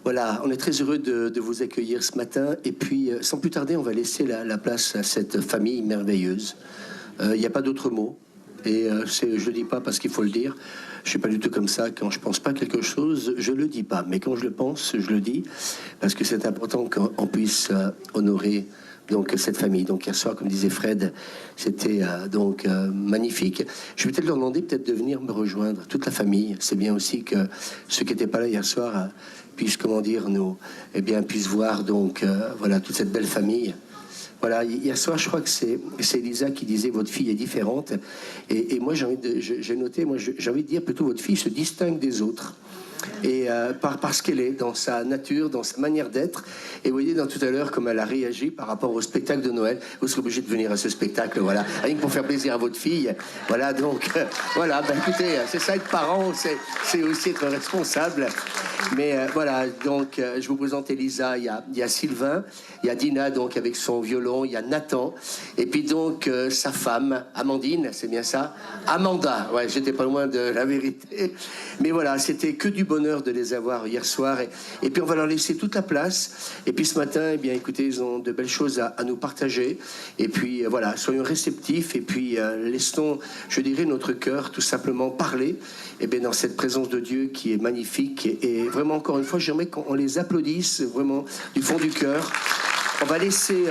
Voilà, on est très heureux de vous accueillir ce matin. Et puis, sans plus tarder, on va laisser la place à cette famille merveilleuse. Il n'y a pas d'autre mot. Et je ne le dis pas parce qu'il faut le dire. Je ne suis pas du tout comme ça. Quand je ne pense pas quelque chose, je ne le dis pas. Mais quand je le pense, je le dis. Parce que c'est important qu'on puisse honorer donc cette famille. Donc hier soir, comme disait Fred, c'était magnifique. Je vais peut-être leur demander peut-être de venir me rejoindre, toute la famille. C'est bien aussi que ceux qui n'étaient pas là hier soir puissent, puissent voir voilà toute cette belle famille. Voilà, hier soir, je crois que c'est Elisa qui disait votre fille est différente. Et moi, j'ai envie de dire plutôt votre fille se distingue des autres. Et parce qu'elle est dans sa nature, dans sa manière d'être. Et vous voyez tout à l'heure comme elle a réagi par rapport au spectacle de Noël. Vous serez obligé de venir à ce spectacle, voilà, rien que pour faire plaisir à votre fille. Voilà, donc, voilà, écoutez, c'est ça être parent, c'est aussi être responsable. Mais voilà, donc, je vous présente Elisa, il y a Sylvain, il y a Dina, donc, avec son violon, il y a Nathan, et puis donc, sa femme, Amandine, c'est bien ça? Amanda, ouais, j'étais pas loin de la vérité. Mais voilà, c'était que du bonheur de les avoir hier soir. Et puis, on va leur laisser toute la place. Et puis, ce matin, eh bien, écoutez, ils ont de belles choses à nous partager. Et puis, voilà, soyons réceptifs. Et puis, laissons, je dirais, notre cœur tout simplement parler. Et bien, dans cette présence de Dieu qui est magnifique. Et vraiment, encore une fois, j'aimerais qu'on les applaudisse vraiment du fond du cœur. On va laisser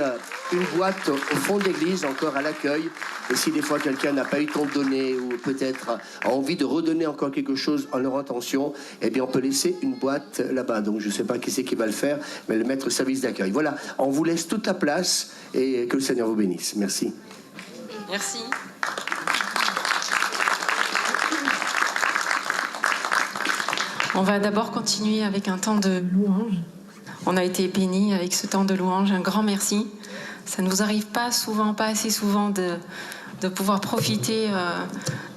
une boîte au fond de l'église, encore à l'accueil. Et si des fois quelqu'un n'a pas eu le temps de donner ou peut-être a envie de redonner encore quelque chose en leur intention, eh bien on peut laisser une boîte là-bas. Donc je ne sais pas qui c'est qui va le faire, mais le mettre au service d'accueil. Voilà, on vous laisse toute la place et que le Seigneur vous bénisse. Merci. Merci. On va d'abord continuer avec un temps de louange. On a été bénis avec ce temps de louange. Un grand merci. Ça ne nous arrive pas souvent, pas assez souvent de pouvoir profiter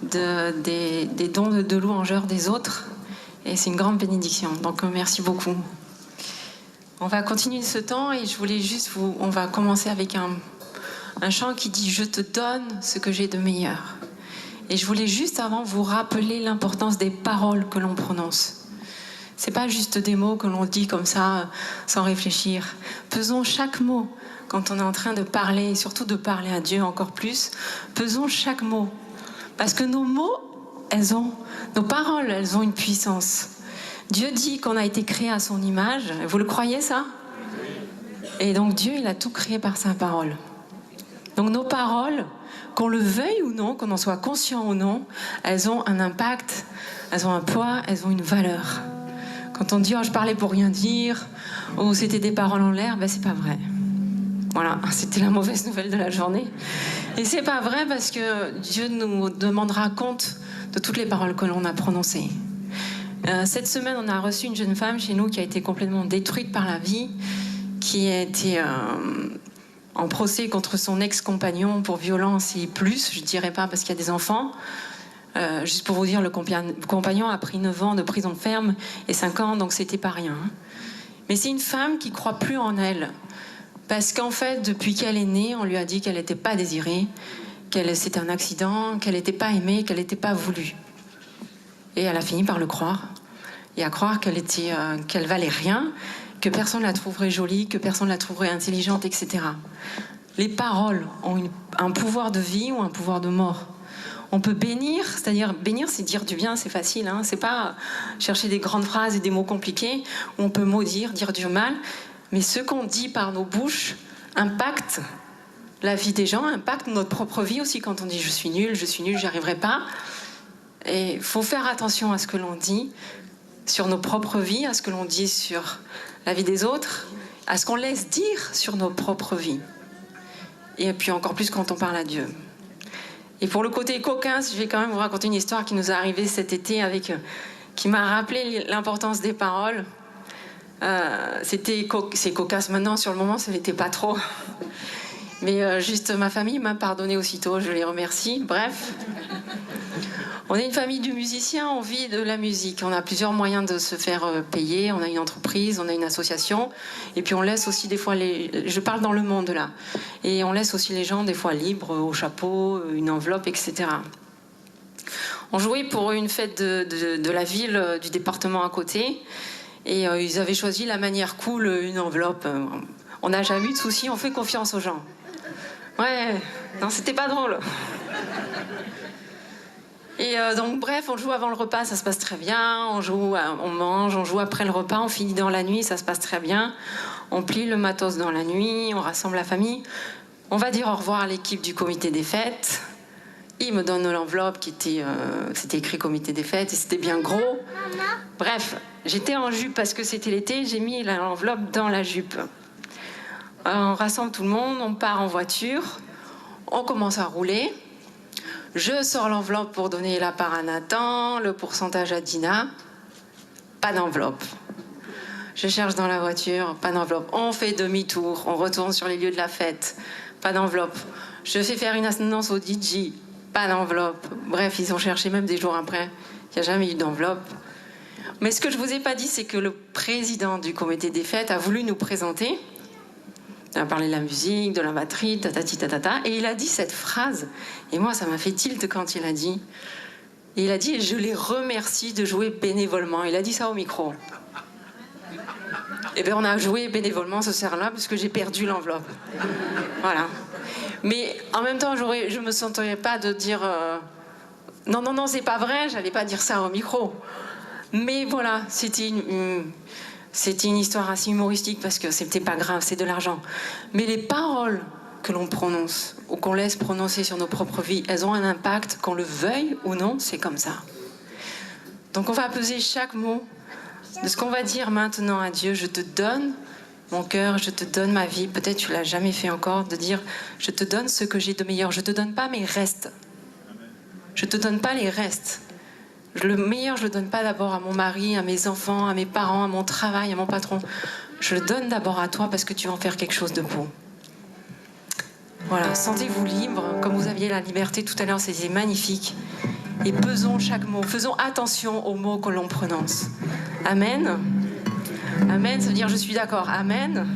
des dons de louangeurs des autres. Et c'est une grande bénédiction. Donc merci beaucoup. On va continuer ce temps et je voulais juste on va commencer avec un chant qui dit « Je te donne ce que j'ai de meilleur ». Et je voulais juste avant vous rappeler l'importance des paroles que l'on prononce. C'est pas juste des mots que l'on dit comme ça, sans réfléchir. Pesons chaque mot quand on est en train de parler, et surtout de parler à Dieu encore plus. Pesons chaque mot. Parce que nos mots, nos paroles, elles ont une puissance. Dieu dit qu'on a été créé à son image. Vous le croyez, ça? Et donc Dieu, il a tout créé par sa parole. Donc nos paroles, qu'on le veuille ou non, qu'on en soit conscient ou non, elles ont un impact, elles ont un poids, elles ont une valeur. Quand on dit « oh, je parlais pour rien dire » ou « c'était des paroles en l'air », ben c'est pas vrai. Voilà, c'était la mauvaise nouvelle de la journée. Et c'est pas vrai parce que Dieu nous demandera compte de toutes les paroles que l'on a prononcées. Cette semaine, on a reçu une jeune femme chez nous qui a été complètement détruite par la vie, qui a été en procès contre son ex-compagnon pour violence et plus, je dirais pas parce qu'il y a des enfants. Juste pour vous dire, le compagnon a pris 9 ans de prison ferme et 5 ans, donc c'était pas rien. Mais c'est une femme qui croit plus en elle. Parce qu'en fait, depuis qu'elle est née, on lui a dit qu'elle n'était pas désirée, c'était un accident, qu'elle n'était pas aimée, qu'elle n'était pas voulue. Et elle a fini par le croire. Et à croire qu'elle valait rien, que personne la trouverait jolie, que personne la trouverait intelligente, etc. Les paroles ont un pouvoir de vie ou un pouvoir de mort. On peut bénir, c'est-à-dire bénir, c'est dire du bien, c'est facile, hein. C'est pas chercher des grandes phrases et des mots compliqués. On peut maudire, dire du mal, mais ce qu'on dit par nos bouches impacte la vie des gens, impacte notre propre vie aussi. Quand on dit je suis nul, j'y arriverai pas. Et il faut faire attention à ce que l'on dit sur nos propres vies, à ce que l'on dit sur la vie des autres, à ce qu'on laisse dire sur nos propres vies. Et puis encore plus quand on parle à Dieu. Et pour le côté cocasse, je vais quand même vous raconter une histoire qui nous est arrivée cet été qui m'a rappelé l'importance des paroles. C'est cocasse maintenant, sur le moment, ça n'était pas trop. Mais juste ma famille m'a pardonné aussitôt, je les remercie. Bref, on est une famille de musiciens, on vit de la musique. On a plusieurs moyens de se faire payer. On a une entreprise, on a une association. Et puis on laisse aussi des fois je parle dans le monde là. Et on laisse aussi les gens des fois libres, au chapeau, une enveloppe, etc. On jouait pour une fête de la ville, du département à côté. Et ils avaient choisi la manière cool, une enveloppe. On n'a jamais eu de soucis, on fait confiance aux gens. Ouais, non, c'était pas drôle. Et donc bref, on joue avant le repas, ça se passe très bien. On mange, on joue après le repas, on finit dans la nuit, ça se passe très bien. On plie le matos dans la nuit, on rassemble la famille. On va dire au revoir à l'équipe du comité des fêtes. Il me donne l'enveloppe qui était, c'était écrit comité des fêtes et c'était bien gros. Bref, j'étais en jupe parce que c'était l'été, j'ai mis l'enveloppe dans la jupe. On rassemble tout le monde, on part en voiture, on commence à rouler. Je sors l'enveloppe pour donner la part à Nathan, le pourcentage à Dina. Pas d'enveloppe. Je cherche dans la voiture, pas d'enveloppe. On fait demi-tour, on retourne sur les lieux de la fête. Pas d'enveloppe. Je fais faire une annonce au DJ. Pas d'enveloppe. Bref, ils ont cherché même des jours après. Il n'y a jamais eu d'enveloppe. Mais ce que je ne vous ai pas dit, c'est que le président du comité des fêtes a voulu nous présenter. Il a parlé de la musique, de la batterie, tatati tatata. Et il a dit cette phrase. Et moi, ça m'a fait tilt quand il a dit. Et il a dit, je les remercie de jouer bénévolement. Il a dit ça au micro. Et bien, on a joué bénévolement ce soir-là parce que j'ai perdu l'enveloppe. Voilà. Mais en même temps, je ne me sentirais pas de dire non, c'est pas vrai, j'allais pas dire ça au micro. Mais voilà, c'était une histoire assez humoristique parce que c'était pas grave, c'est de l'argent. Mais les paroles que l'on prononce ou qu'on laisse prononcer sur nos propres vies, elles ont un impact, qu'on le veuille ou non, c'est comme ça. Donc on va peser chaque mot de ce qu'on va dire maintenant à Dieu. Je te donne mon cœur, je te donne ma vie. Peut-être tu l'as jamais fait encore, de dire je te donne ce que j'ai de meilleur. Je te donne pas mes restes. Je te donne pas les restes. Le meilleur, je le donne pas d'abord à mon mari, à mes enfants, à mes parents, à mon travail, à mon patron. Je le donne d'abord à toi parce que tu vas en faire quelque chose de beau. Voilà, sentez-vous libre, comme vous aviez la liberté tout à l'heure, c'était magnifique. Et pesons chaque mot, faisons attention aux mots que l'on prononce. Amen. Amen, ça veut dire je suis d'accord. Amen.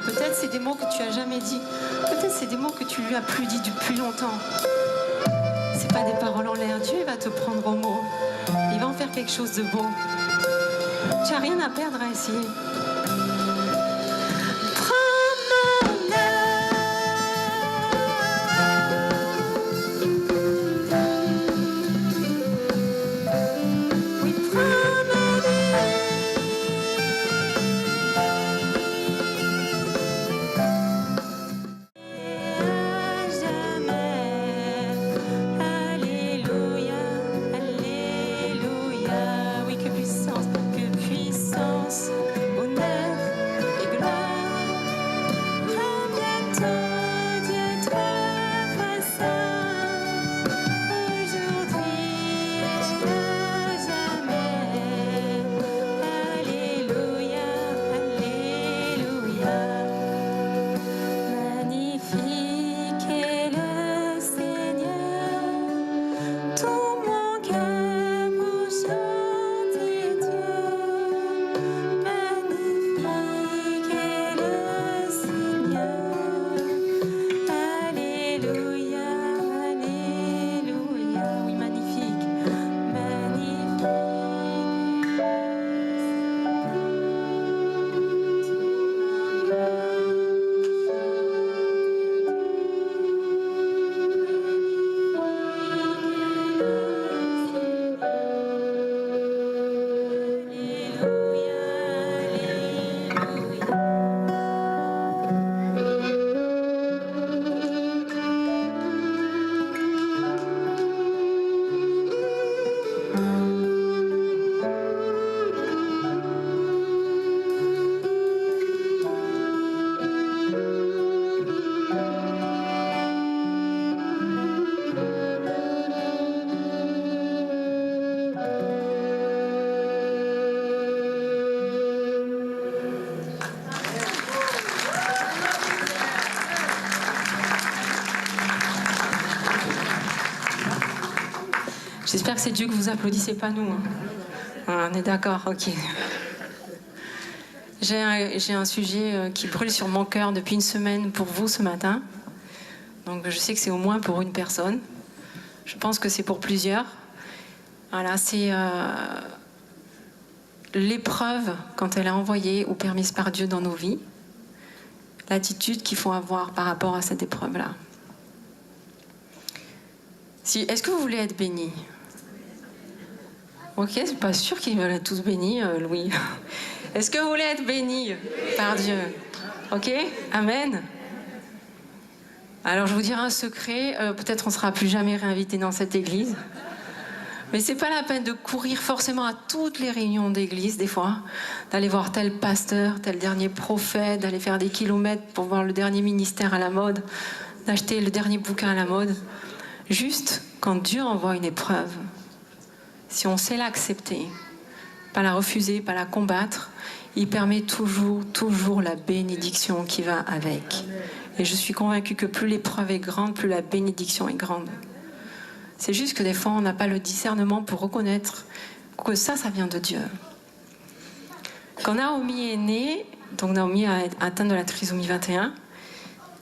Seigneur. Peut-être c'est des mots que tu as jamais dit. Peut-être c'est des mots que tu lui as plus dit depuis longtemps. C'est pas des paroles en l'air. Dieu va te prendre au mot. Il va en faire quelque chose de beau. Tu n'as rien à perdre à essayer. J'espère que c'est Dieu que vous applaudissez, pas nous. On est d'accord, ok. J'ai un sujet qui brûle sur mon cœur depuis une semaine pour vous ce matin. Donc je sais que c'est au moins pour une personne. Je pense que c'est pour plusieurs. Voilà, c'est l'épreuve quand elle est envoyée ou permise par Dieu dans nos vies. L'attitude qu'il faut avoir par rapport à cette épreuve-là. Est-ce que vous voulez être bénis ? Ok, c'est pas sûr qu'ils veulent être tous bénis, Louis. Est-ce que vous voulez être bénis par Dieu ? Ok ? Amen. Alors je vous dirai un secret, peut-être on ne sera plus jamais réinvité dans cette église. Mais c'est pas la peine de courir forcément à toutes les réunions d'église, des fois, d'aller voir tel pasteur, tel dernier prophète, d'aller faire des kilomètres pour voir le dernier ministère à la mode, d'acheter le dernier bouquin à la mode. Juste quand Dieu envoie une épreuve, si on sait l'accepter, pas la refuser, pas la combattre, il permet toujours la bénédiction qui va avec. Et je suis convaincue que plus l'épreuve est grande, plus la bénédiction est grande. C'est juste que des fois, on n'a pas le discernement pour reconnaître que ça vient de Dieu. Quand Naomi est née, donc Naomi a atteint de la trisomie 21,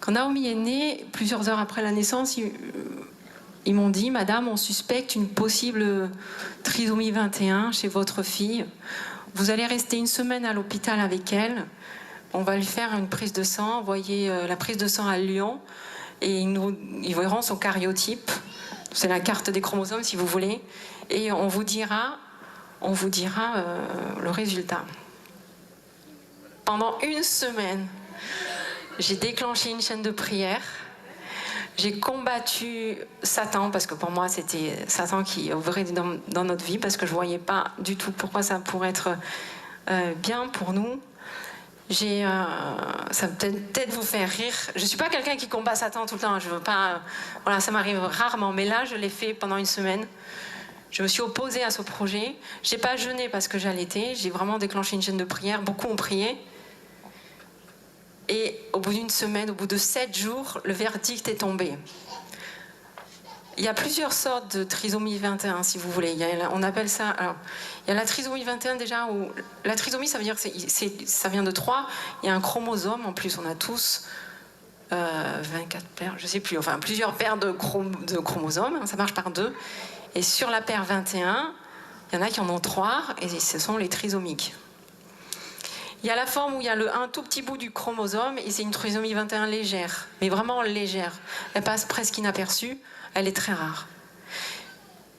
quand Naomi est née, plusieurs heures après la naissance, ils m'ont dit, Madame, on suspecte une possible trisomie 21 chez votre fille. Vous allez rester une semaine à l'hôpital avec elle. On va lui faire une prise de sang, envoyer la prise de sang à Lyon, et ils verront son karyotype. C'est la carte des chromosomes, si vous voulez. Et on vous dira le résultat. Pendant une semaine, j'ai déclenché une chaîne de prière. J'ai combattu Satan, parce que pour moi, c'était Satan qui œuvrait dans notre vie, parce que je ne voyais pas du tout pourquoi ça pourrait être bien pour nous. Ça peut peut-être vous faire rire. Je ne suis pas quelqu'un qui combat Satan tout le temps. Je veux pas, voilà, ça m'arrive rarement. Mais là, je l'ai fait pendant une semaine. Je me suis opposée à ce projet. Je n'ai pas jeûné parce que j'allaitais. J'ai vraiment déclenché une chaîne de prière. Beaucoup ont prié. Et au bout d'une semaine, au bout de 7 jours, le verdict est tombé. Il y a plusieurs sortes de trisomie 21, si vous voulez. On appelle ça... Alors, il y a la trisomie 21 déjà, où... La trisomie, ça veut dire que ça vient de 3. Il y a un chromosome, en plus on a tous 24 paires, je ne sais plus, enfin plusieurs paires de chromosomes, ça marche par 2. Et sur la paire 21, il y en a qui en ont 3, et ce sont les trisomiques. Il y a la forme où il y a un tout petit bout du chromosome, et c'est une trisomie 21 légère, mais vraiment légère. Elle passe presque inaperçue, elle est très rare.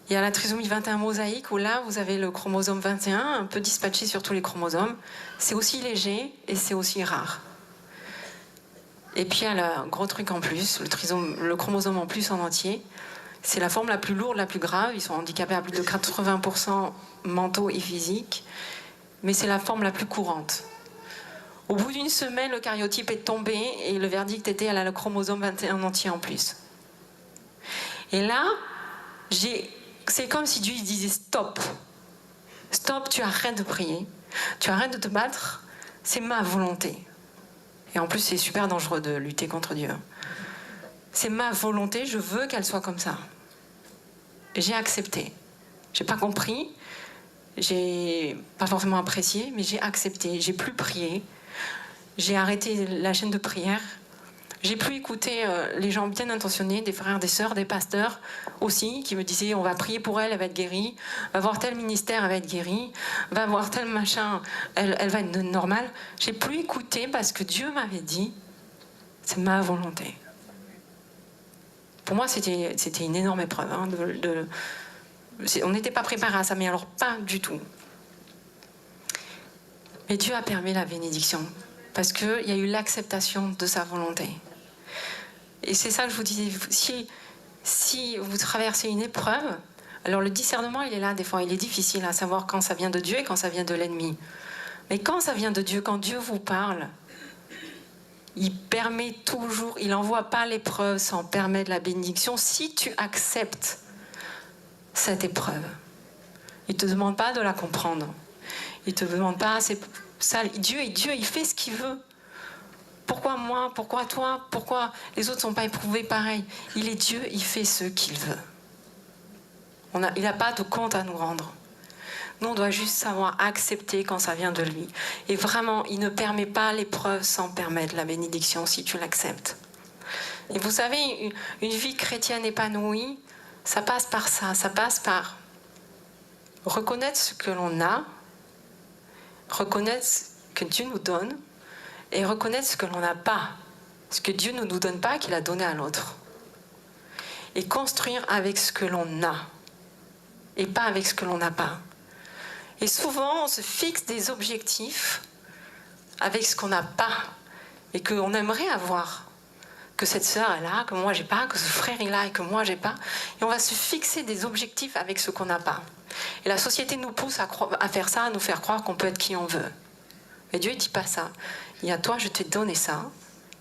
Il y a la trisomie 21 mosaïque, où là, vous avez le chromosome 21, un peu dispatché sur tous les chromosomes. C'est aussi léger, et c'est aussi rare. Et puis il y a le gros truc en plus, le chromosome en plus en entier. C'est la forme la plus lourde, la plus grave. Ils sont handicapés à plus de 80% mentaux et physiques. Mais c'est la forme la plus courante. Au bout d'une semaine, le cariotype est tombé et le verdict était elle a le chromosome 21 entier en plus. Et là, c'est comme si Dieu disait stop. Stop, tu arrêtes de prier. Tu arrêtes de te battre. C'est ma volonté. Et en plus, c'est super dangereux de lutter contre Dieu. C'est ma volonté, je veux qu'elle soit comme ça. J'ai accepté. J'ai pas compris, j'ai pas forcément apprécié, mais j'ai accepté. J'ai plus prié. J'ai arrêté la chaîne de prière. J'ai plus écouté les gens bien intentionnés, des frères, des sœurs, des pasteurs aussi, qui me disaient on va prier pour elle, elle va être guérie. Va voir tel ministère, elle va être guérie. Va voir tel machin, elle va être normale. J'ai plus écouté parce que Dieu m'avait dit c'est ma volonté. Pour moi, c'était une énorme épreuve. Hein, on n'était pas préparé à ça, mais alors pas du tout. Mais Dieu a permis la bénédiction parce qu'il y a eu l'acceptation de sa volonté. Et c'est ça que je vous disais, si vous traversez une épreuve, alors le discernement, il est là des fois, il est difficile à savoir quand ça vient de Dieu et quand ça vient de l'ennemi. Mais quand ça vient de Dieu, quand Dieu vous parle, il permet toujours, il n'envoie pas l'épreuve sans permettre la bénédiction si tu acceptes cette épreuve. Il ne te demande pas de la comprendre. Il ne te demande pas, Dieu, il fait ce qu'il veut. Pourquoi moi? Pourquoi toi? Pourquoi les autres ne sont pas éprouvés pareil? Il est Dieu, il fait ce qu'il veut. Il n'a pas de compte à nous rendre. Nous, on doit juste savoir accepter quand ça vient de lui. Et vraiment, il ne permet pas l'épreuve sans permettre la bénédiction si tu l'acceptes. Et vous savez, une vie chrétienne épanouie, ça passe par ça. Ça passe par reconnaître ce que l'on a, reconnaître ce que Dieu nous donne, et reconnaître ce que l'on n'a pas, ce que Dieu ne nous donne pas, qu'il a donné à l'autre. Et construire avec ce que l'on a, et pas avec ce que l'on n'a pas. Et souvent, on se fixe des objectifs avec ce qu'on n'a pas, et qu'on aimerait avoir. Que cette sœur est là, que moi j'ai pas, que ce frère est là et que moi j'ai pas. Et on va se fixer des objectifs avec ce qu'on n'a pas. Et la société nous pousse à faire ça, à nous faire croire qu'on peut être qui on veut. Mais Dieu ne dit pas ça. Il y a toi, je t'ai donné ça,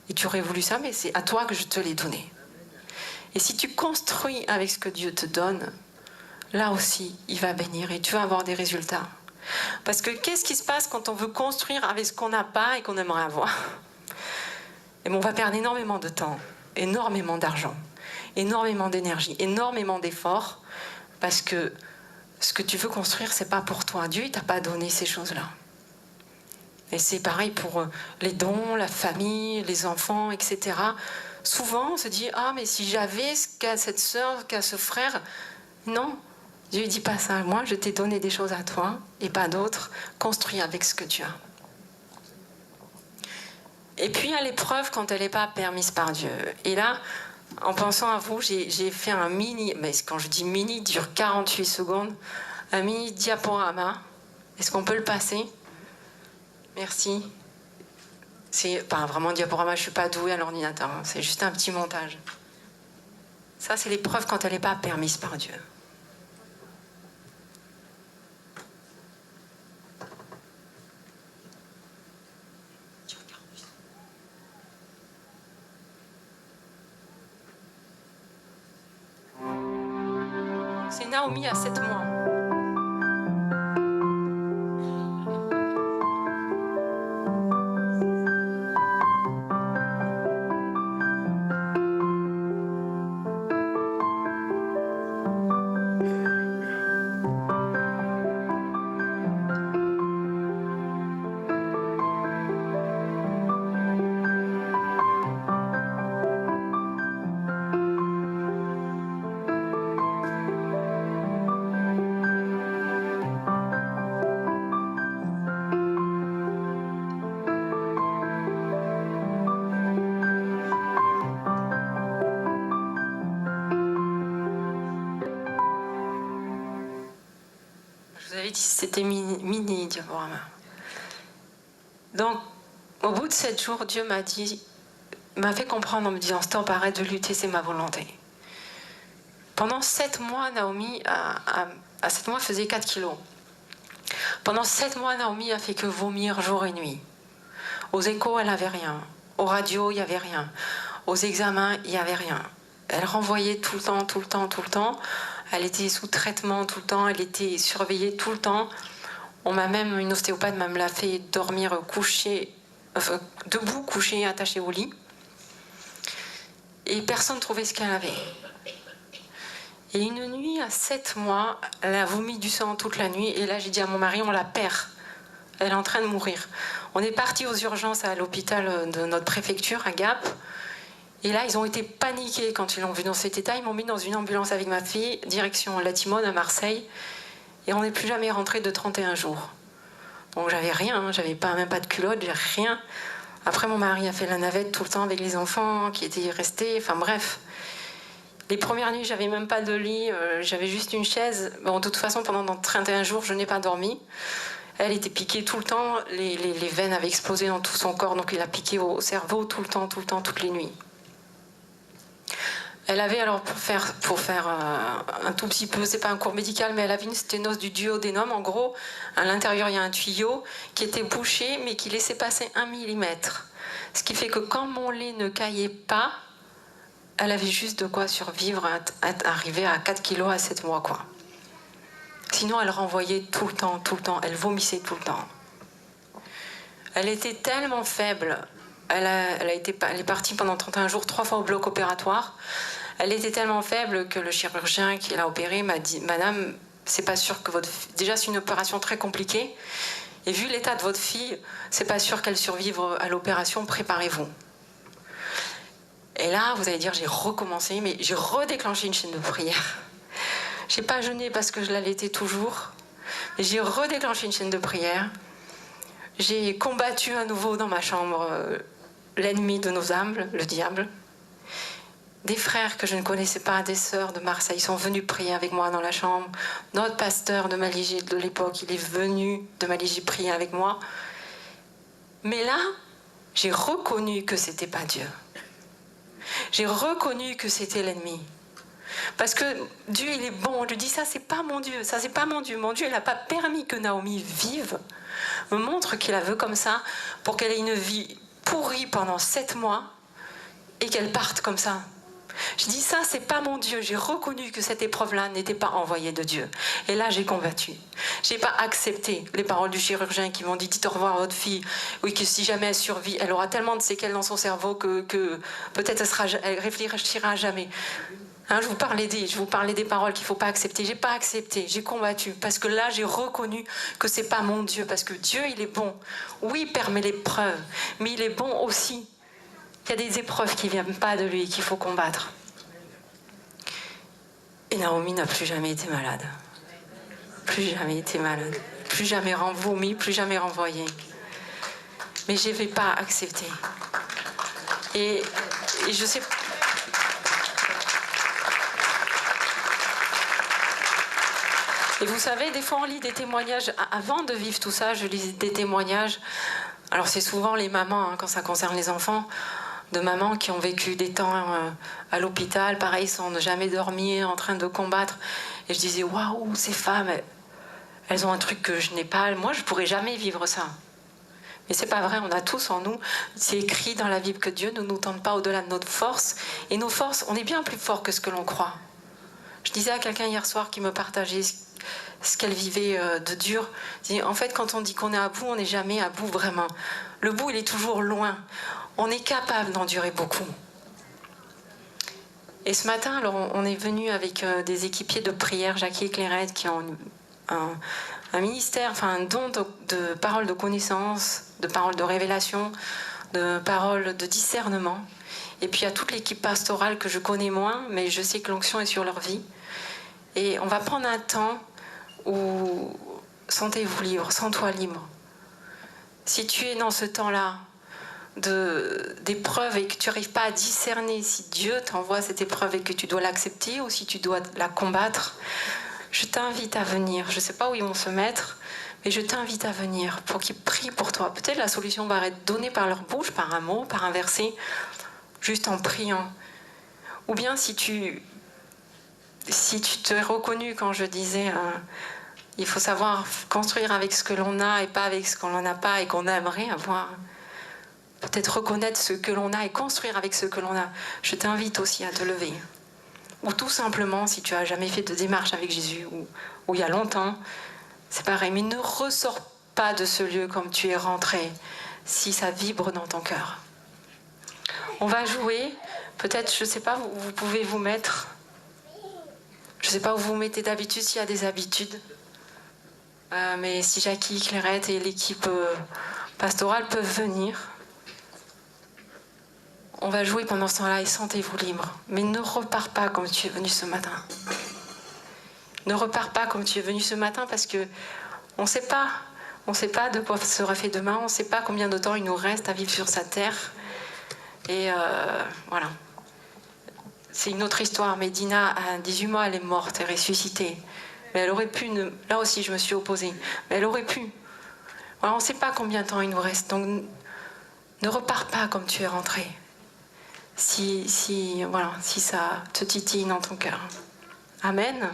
et tu aurais voulu ça, mais c'est à toi que je te l'ai donné. Et si tu construis avec ce que Dieu te donne, là aussi, il va bénir et tu vas avoir des résultats. Parce que qu'est-ce qui se passe quand on veut construire avec ce qu'on n'a pas et qu'on aimerait avoir? Et bien, on va perdre énormément de temps, énormément d'argent, énormément d'énergie, énormément d'efforts, parce que ce que tu veux construire, c'est pas pour toi. Dieu, il t'a pas donné ces choses-là. Et c'est pareil pour les dons, la famille, les enfants, etc. Souvent, on se dit « Ah, mais si j'avais ce qu'a cette sœur, qu'a ce frère... » Non, Dieu ne dit pas ça. Moi, je t'ai donné des choses à toi et pas d'autres. Construis avec ce que tu as. Et puis, il y a l'épreuve quand elle n'est pas permise par Dieu. Et là, en pensant à vous, j'ai fait un mini... Mais quand je dis mini, il dure 48 secondes. Un mini diaporama. Est-ce qu'on peut le passer ? Merci. C'est pas vraiment un diaporama, je ne suis pas douée à l'ordinateur, hein. C'est juste un petit montage. Ça, c'est l'épreuve quand elle n'est pas permise par Dieu. C'est Naomi à 7 mois. c'était mini, diaporama. Donc, au bout de 7 jours, Dieu m'a fait comprendre en me disant stop, arrête de lutter, c'est ma volonté. Pendant 7 mois, Naomi, à 7 mois, faisait 4 kilos. Pendant 7 mois, Naomi a fait que vomir jour et nuit. Aux échos, elle n'avait rien. Aux radios, il n'y avait rien. Aux examens, il n'y avait rien. Elle renvoyait tout le temps. Elle était sous traitement tout le temps. Elle était surveillée tout le temps. Une ostéopathe me l'a fait dormir debout, couchée, attachée au lit. Et personne ne trouvait ce qu'elle avait. Et une nuit, à 7 mois, elle a vomi du sang toute la nuit. Et là, j'ai dit à mon mari, on la perd. Elle est en train de mourir. On est parti aux urgences à l'hôpital de notre préfecture, à Gap. Et là, ils ont été paniqués quand ils l'ont vue dans cet état. Ils m'ont mis dans une ambulance avec ma fille, direction La Timone à Marseille. Et on n'est plus jamais rentré de 31 jours. Donc j'avais rien, j'avais même pas de culotte, j'ai rien. Après, mon mari a fait la navette tout le temps avec les enfants qui étaient restés. Enfin bref. Les premières nuits, j'avais même pas de lit, j'avais juste une chaise. Bon, de toute façon, pendant 31 jours, je n'ai pas dormi. Elle était piquée tout le temps, les veines avaient explosé dans tout son corps, donc il a piqué au cerveau tout le temps, toutes les nuits. Elle avait alors, pour faire un tout petit peu, c'est pas un cours médical, mais elle avait une sténose du duodénum. En gros, à l'intérieur, il y a un tuyau qui était bouché, mais qui laissait passer 1 millimètre. Ce qui fait que quand mon lait ne caillait pas, elle avait juste de quoi survivre, arriver à 4 kilos à 7 mois, quoi. Sinon, elle renvoyait tout le temps. Elle vomissait tout le temps. Elle était tellement faible. Elle est partie pendant 31 jours, 3 fois au bloc opératoire. Elle était tellement faible que le chirurgien qui l'a opérée m'a dit « Madame, c'est pas sûr que votre fille... Déjà, c'est une opération très compliquée. Et vu l'état de votre fille, c'est pas sûr qu'elle survive à l'opération. Préparez-vous. » Et là, vous allez dire, j'ai recommencé, mais j'ai redéclenché une chaîne de prière. J'ai pas jeûné parce que je l'allaitais toujours, mais j'ai redéclenché une chaîne de prière. J'ai combattu à nouveau dans ma chambre l'ennemi de nos âmes, le diable. Des frères que je ne connaissais pas, des sœurs de Marseille, sont venus prier avec moi dans la chambre. Notre pasteur de Maligie de l'époque, il est venu de Maligie prier avec moi. Mais là, j'ai reconnu que c'était pas Dieu. J'ai reconnu que c'était l'ennemi. Parce que Dieu, il est bon. Je dis, ça, c'est pas mon Dieu. Ça, c'est pas mon Dieu. Mon Dieu, il n'a pas permis que Naomi vive. Me montre qu'il la veut comme ça pour qu'elle ait une vie pourrie pendant 7 mois et qu'elle parte comme ça. Je dis, ça, c'est pas mon Dieu. J'ai reconnu que cette épreuve-là n'était pas envoyée de Dieu. Et là, j'ai combattu. J'ai pas accepté les paroles du chirurgien qui m'ont dit, dites au revoir à votre fille. Oui, que si jamais elle survit, elle aura tellement de séquelles dans son cerveau que peut-être elle réfléchira à jamais. Hein, je vous parlais des paroles qu'il ne faut pas accepter. J'ai pas accepté, j'ai combattu. Parce que là, j'ai reconnu que c'est pas mon Dieu. Parce que Dieu, il est bon. Oui, il permet l'épreuve. Mais il est bon aussi. Il y a des épreuves qui ne viennent pas de lui, qu'il faut combattre. Et Naomi n'a plus jamais été malade. Plus jamais été malade. Plus jamais vomi, plus jamais renvoyé. Mais je n'avais pas accepté. Et je sais... Et vous savez, des fois on lit des témoignages, avant de vivre tout ça, je lis des témoignages, alors c'est souvent les mamans, hein, quand ça concerne les enfants, de mamans qui ont vécu des temps à l'hôpital, pareil, sans ne jamais dormir, en train de combattre. Et je disais, waouh, ces femmes, elles ont un truc que je n'ai pas, moi je pourrais jamais vivre ça. Mais c'est pas vrai, on a tous en nous, c'est écrit dans la Bible que Dieu ne nous tente pas au-delà de notre force, et nos forces, on est bien plus fort que ce que l'on croit. Je disais à quelqu'un hier soir qui me partageait ce qu'elle vivait de dur. En fait, quand on dit qu'on est à bout, on n'est jamais à bout vraiment. Le bout, il est toujours loin. On est capable d'endurer beaucoup. Et ce matin, alors, on est venu avec des équipiers de prière, Jackie et Clairette, qui ont un ministère, enfin un don de paroles de connaissance, de paroles de révélation, de paroles de discernement. Et puis il y a toute l'équipe pastorale que je connais moins, mais je sais que l'onction est sur leur vie. Et on va prendre un temps où sentez-vous libre, sens-toi libre. Si tu es dans ce temps-là d'épreuve et que tu n'arrives pas à discerner si Dieu t'envoie cette épreuve et que tu dois l'accepter ou si tu dois la combattre, je t'invite à venir. Je ne sais pas où ils vont se mettre, mais je t'invite à venir pour qu'ils prient pour toi. Peut-être la solution va être donnée par leur bouche, par un mot, par un verset, juste en priant. Ou bien si tu t'es reconnu quand je disais il faut savoir construire avec ce que l'on a et pas avec ce qu'on n'en a pas et qu'on aimerait avoir. Peut-être reconnaître ce que l'on a et construire avec ce que l'on a. Je t'invite aussi à te lever. Ou tout simplement, si tu n'as jamais fait de démarche avec Jésus, ou il y a longtemps, c'est pareil. Mais ne ressors pas de ce lieu comme tu es rentré, si ça vibre dans ton cœur. On va jouer. Peut-être, je ne sais pas, vous pouvez vous mettre. Je ne sais pas où vous vous mettez d'habitude, s'il y a des habitudes. Mais si Jackie, Clairette et l'équipe pastorale peuvent venir, on va jouer pendant ce temps-là et sentez-vous libre. Mais ne repars pas comme tu es venu ce matin. Ne repars pas comme tu es venu ce matin parce que on ne sait pas. On ne sait pas de quoi sera fait demain. On ne sait pas combien de temps il nous reste à vivre sur sa terre. Et voilà. C'est une autre histoire. Mais Dina, à 18 mois, elle est morte et ressuscitée. Mais elle aurait pu... Là aussi, je me suis opposée. Mais elle aurait pu. Voilà, on ne sait pas combien de temps il nous reste. Donc, ne repars pas comme tu es rentré. Si ça te titille dans ton cœur. Amen.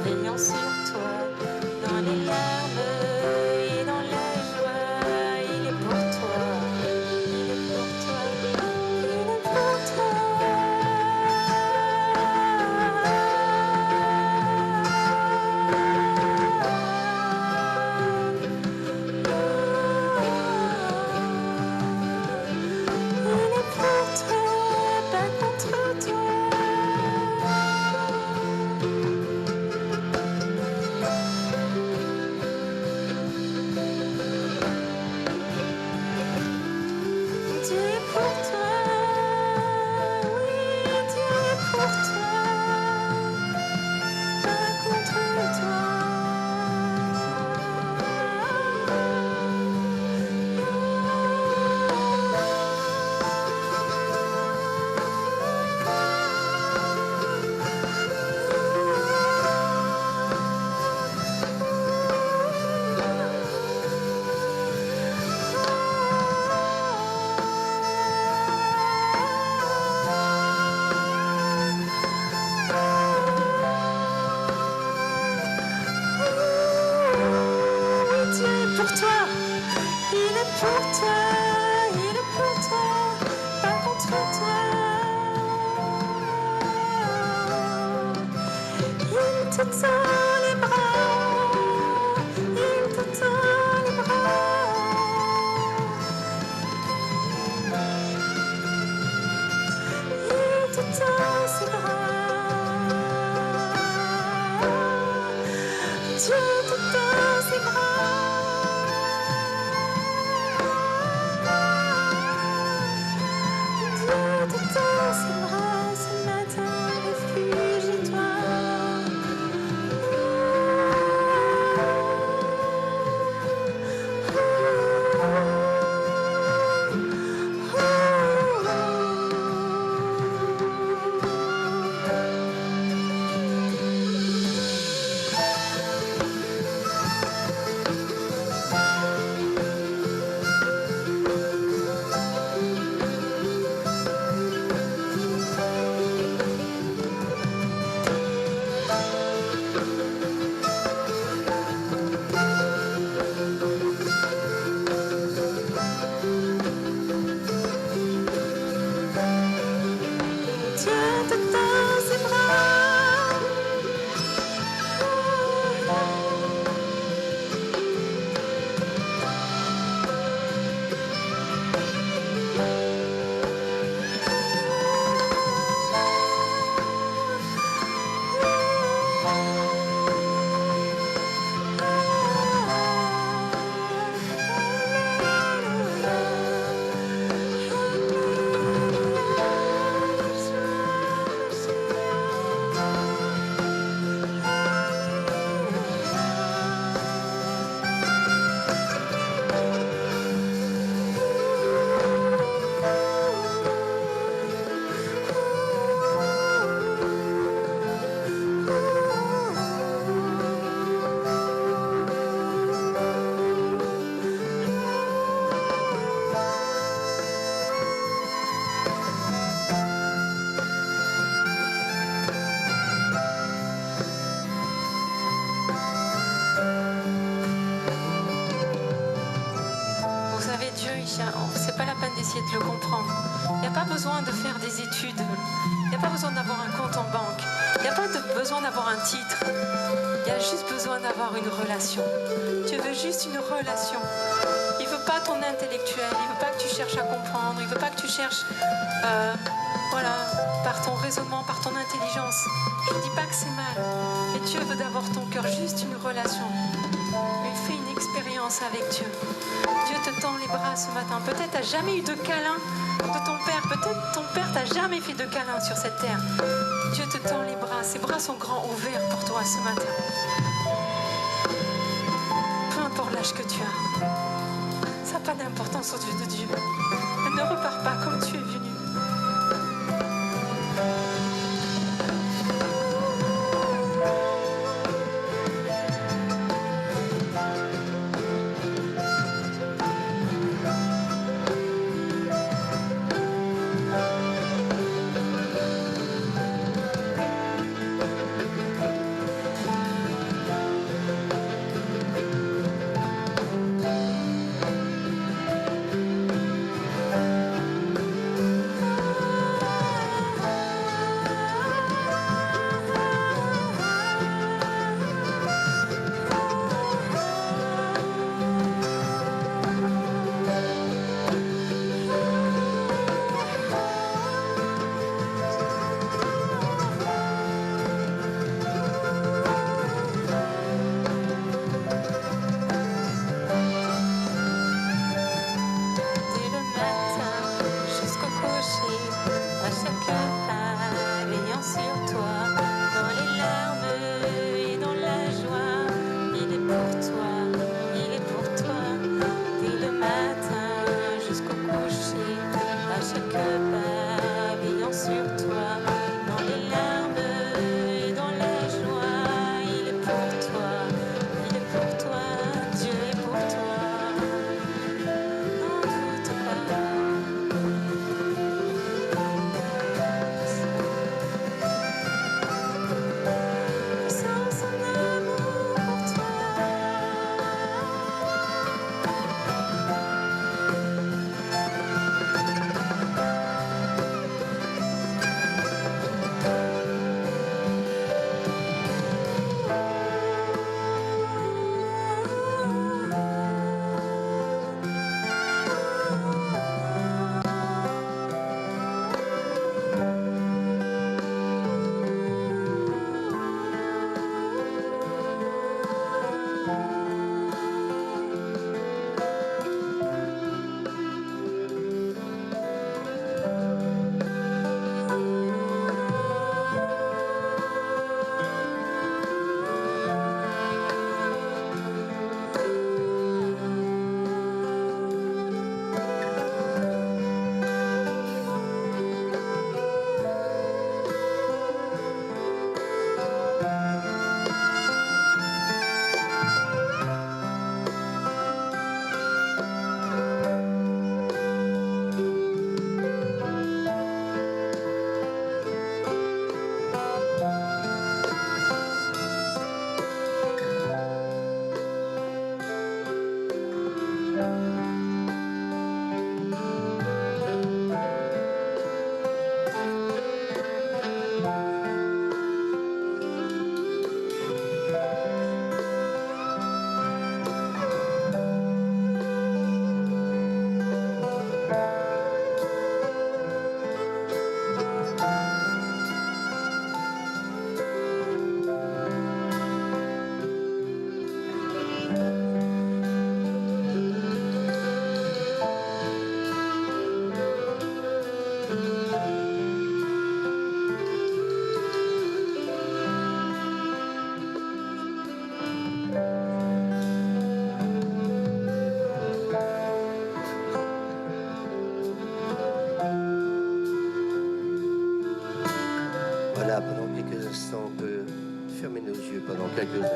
veillant sur toi. Dans les larmes et dans la joie, il est pour toi. Il est pour toi. Il est pour toi. Il est pour toi, pas contre toi. Dieu est pour toi, oui, Dieu est pour toi, pas contre toi. Oui, Dieu est pour toi, il est pour toi, il est pour toi, pas contre toi. Il te tend les bras, il te tend les bras. Il te tend ses bras. Dieu te tend ses bras. Dieu te tend ses bras ce matin, réfugie-toi. Dieu te tend ses bras. Vous savez, Dieu, c'est pas la peine d'essayer de le comprendre. Il n'y a pas besoin de faire des études. Il n'y a pas besoin d'avoir un compte en banque. Il n'y a pas besoin d'avoir un titre. Il y a juste besoin d'avoir une relation. Dieu veut juste une relation. Il veut pas ton intellectuel. Il veut pas que tu cherches à comprendre. Il veut pas que tu cherches, par ton raisonnement, par ton intelligence. Je ne dis pas que c'est mal. Mais Dieu veut d'abord ton cœur, juste une relation. Mais fais une expérience avec Dieu. Dieu te tend les bras ce matin. Peut-être t'as jamais eu de câlin de ton père. Peut-être ton père t'a jamais fait de câlin sur cette terre. Dieu te tend les bras. Ses bras sont grands ouverts pour toi ce matin. Peu importe l'âge que tu as. Ça n'a pas d'importance aux yeux de Dieu. Ne repars pas comme tu es venu.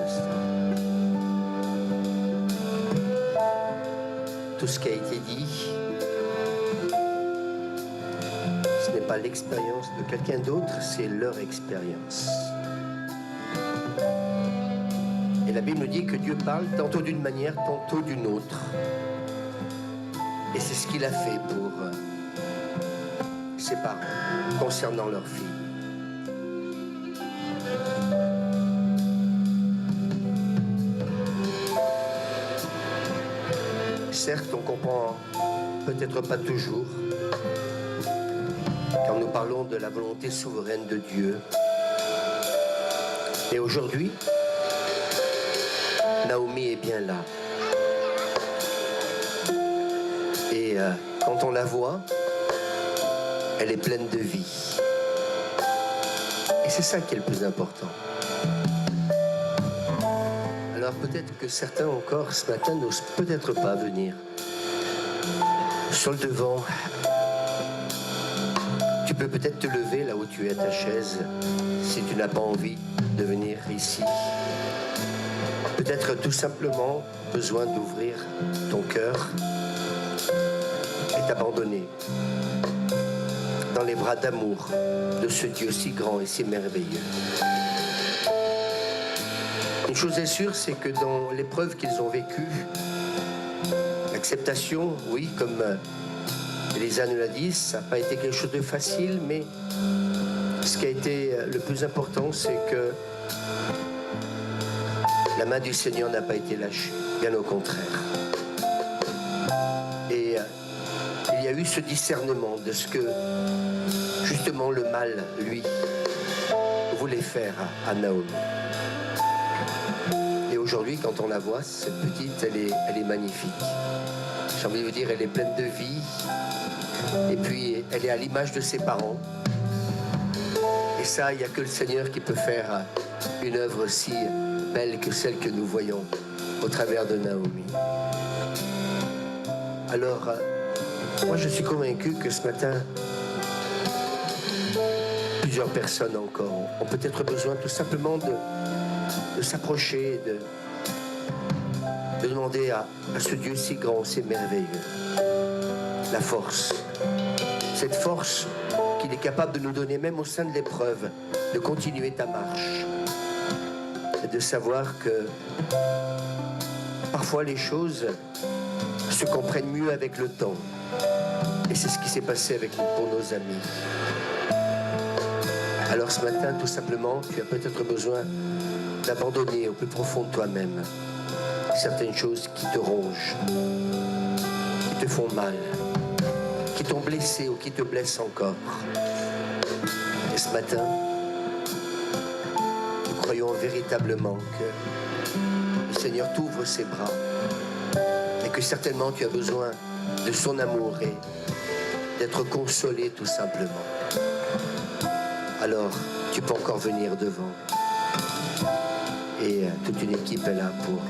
instants. Tout ce qui a été dit, ce n'est pas l'expérience de quelqu'un d'autre, c'est leur expérience. Et la Bible nous dit que Dieu parle tantôt d'une manière, tantôt d'une autre. Et c'est ce qu'il a fait pour ses parents concernant leur fille. Certes, on comprend peut-être pas toujours quand nous parlons de la volonté souveraine de Dieu. Et aujourd'hui, Naomi est bien là. Et quand on la voit, elle est pleine de vie. Et c'est ça qui est le plus important. Alors peut-être que certains encore ce matin n'osent peut-être pas venir sur le devant. Tu peux peut-être te lever là où tu es à ta chaise si tu n'as pas envie de venir ici. Peut-être tout simplement besoin d'ouvrir ton cœur et t'abandonner dans les bras d'amour de ce Dieu si grand et si merveilleux. Une chose est sûre, c'est que dans l'épreuve qu'ils ont vécue, l'acceptation, oui, comme Elisa nous l'a dit, ça n'a pas été quelque chose de facile, mais ce qui a été le plus important, c'est que la main du Seigneur n'a pas été lâchée, bien au contraire. Et il y a eu ce discernement de ce que, justement, le mal, lui, voulait faire à Naomi. Et aujourd'hui, quand on la voit, cette petite, elle est magnifique. J'ai envie de vous dire, elle est pleine de vie. Et puis, elle est à l'image de ses parents. Et ça, il n'y a que le Seigneur qui peut faire une œuvre aussi belle que celle que nous voyons au travers de Naomi. Alors, moi, je suis convaincu que ce matin, plusieurs personnes encore ont peut-être besoin tout simplement de s'approcher, de demander à ce Dieu si grand, si merveilleux, la force. Cette force qu'il est capable de nous donner même au sein de l'épreuve, de continuer ta marche. Et de savoir que parfois les choses se comprennent mieux avec le temps. Et c'est ce qui s'est passé avec nous pour nos amis. Alors ce matin, tout simplement, tu as peut-être besoin d'abandonner au plus profond de toi-même certaines choses qui te rongent, qui te font mal, qui t'ont blessé ou qui te blessent encore. Et ce matin, nous croyons véritablement que le Seigneur t'ouvre ses bras et que certainement tu as besoin de son amour et d'être consolé tout simplement. Alors, tu peux encore venir devant. Et toute une équipe est là pour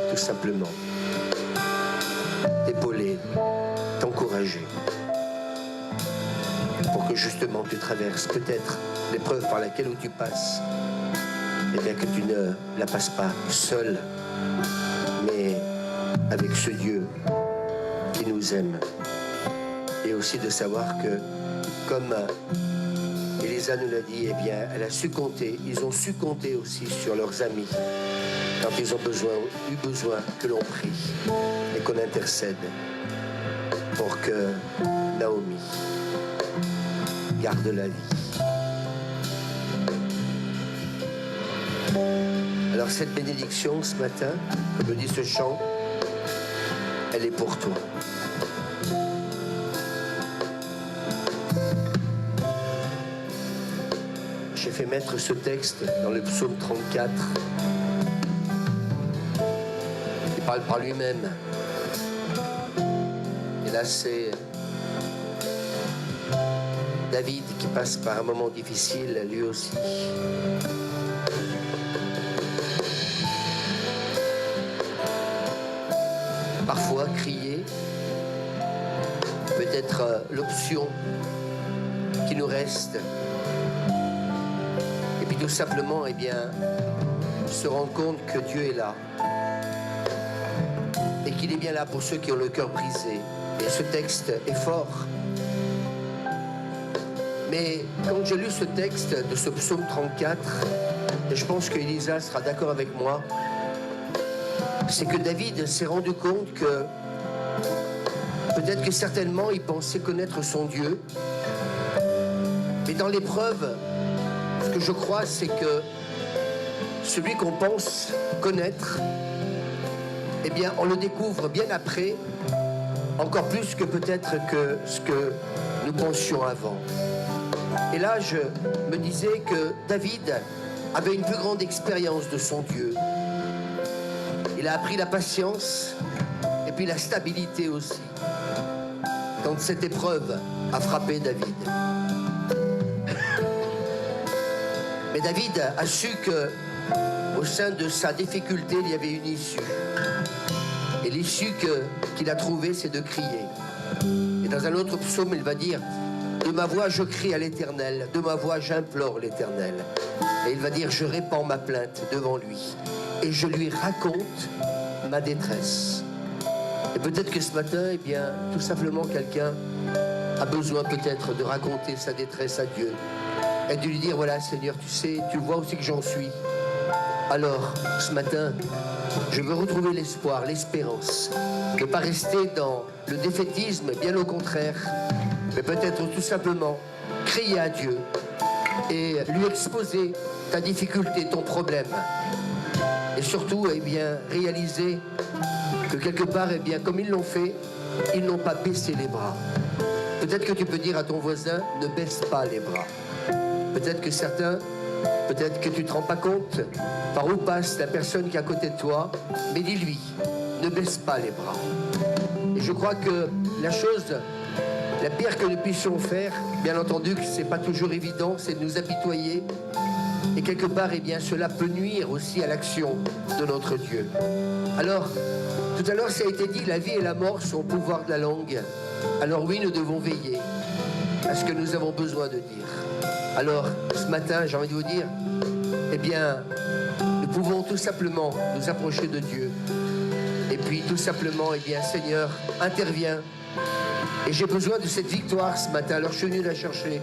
tout simplement t'épauler, t'encourager. Pour que justement tu traverses peut-être l'épreuve par laquelle tu passes. Et bien que tu ne la passes pas seul, mais avec ce Dieu qui nous aime. Et aussi de savoir que, comme Elisa nous l'a dit, eh bien, elle a su compter, ils ont su compter aussi sur leurs amis quand ils ont eu besoin que l'on prie et qu'on intercède pour que Naomi garde la vie. Alors cette bénédiction ce matin, comme dit ce chant, elle est pour toi. J'ai fait mettre ce texte dans le psaume 34. Il parle par lui-même. Et là, c'est David qui passe par un moment difficile, lui aussi. Parfois, crier peut être l'option qui nous reste. Et puis tout simplement, eh bien, se rendre compte que Dieu est là. Et qu'il est bien là pour ceux qui ont le cœur brisé. Et ce texte est fort. Mais quand j'ai lu ce texte de ce psaume 34, et je pense qu'Elisa sera d'accord avec moi, c'est que David s'est rendu compte que peut-être que certainement il pensait connaître son Dieu. Mais dans l'épreuve, ce que je crois, c'est que celui qu'on pense connaître, eh bien, on le découvre bien après, encore plus que peut-être que ce que nous pensions avant. Et là, je me disais que David avait une plus grande expérience de son Dieu. Il a appris la patience et puis la stabilité aussi, quand cette épreuve a frappé David. Mais David a su que au sein de sa difficulté, il y avait une issue. Et l'issue qu'il a trouvée, c'est de crier. Et dans un autre psaume, il va dire « De ma voix, je crie à l'Éternel. De ma voix, j'implore l'Éternel. » Et il va dire « Je répands ma plainte devant lui. Et je lui raconte ma détresse. » Et peut-être que ce matin, eh bien, tout simplement, quelqu'un a besoin peut-être de raconter sa détresse à Dieu. Et de lui dire, voilà Seigneur, tu sais, tu vois aussi que j'en suis. Alors, ce matin, je veux retrouver l'espoir, l'espérance, de ne pas rester dans le défaitisme, bien au contraire, mais peut-être tout simplement crier à Dieu et lui exposer ta difficulté, ton problème. Et surtout, eh bien, réaliser que quelque part, eh bien, comme ils l'ont fait, ils n'ont pas baissé les bras. Peut-être que tu peux dire à ton voisin, ne baisse pas les bras. Peut-être que certains, peut-être que tu ne te rends pas compte par où passe la personne qui est à côté de toi, mais dis-lui, ne baisse pas les bras. Et je crois que la chose, la pire que nous puissions faire, bien entendu que ce n'est pas toujours évident, c'est de nous apitoyer. Et quelque part, eh bien, cela peut nuire aussi à l'action de notre Dieu. Alors, tout à l'heure, ça a été dit, la vie et la mort sont au pouvoir de la langue. Alors oui, nous devons veiller à ce que nous avons besoin de dire. Alors, ce matin, j'ai envie de vous dire, eh bien, nous pouvons tout simplement nous approcher de Dieu. Et puis, tout simplement, eh bien, Seigneur, interviens. Et j'ai besoin de cette victoire ce matin. Alors, je suis venu la chercher.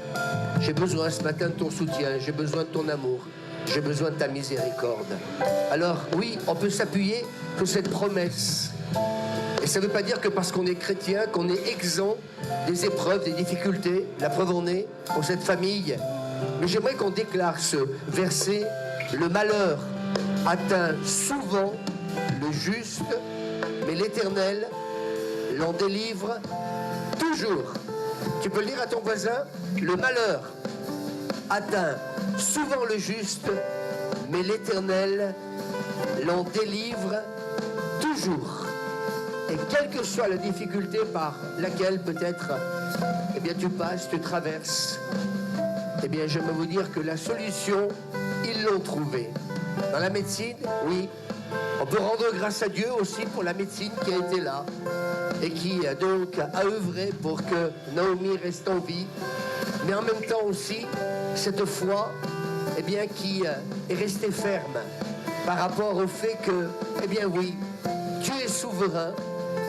J'ai besoin ce matin de ton soutien. J'ai besoin de ton amour. J'ai besoin de ta miséricorde. Alors, oui, on peut s'appuyer sur cette promesse. Et ça ne veut pas dire que parce qu'on est chrétien, qu'on est exempt des épreuves, des difficultés. La preuve en est pour cette famille. Mais j'aimerais qu'on déclare ce verset. Le malheur atteint souvent le juste, mais l'Éternel l'en délivre toujours. Tu peux le dire à ton voisin, le malheur atteint souvent le juste, mais l'Éternel l'en délivre toujours. Et quelle que soit la difficulté par laquelle peut-être eh bien, tu passes, tu traverses, eh bien, j'aimerais vous dire que la solution, ils l'ont trouvée. Dans la médecine, oui, on peut rendre grâce à Dieu aussi pour la médecine qui a été là et qui donc a œuvré pour que Naomi reste en vie, mais en même temps aussi cette foi eh bien, qui est restée ferme par rapport au fait que, eh bien oui, Dieu est souverain,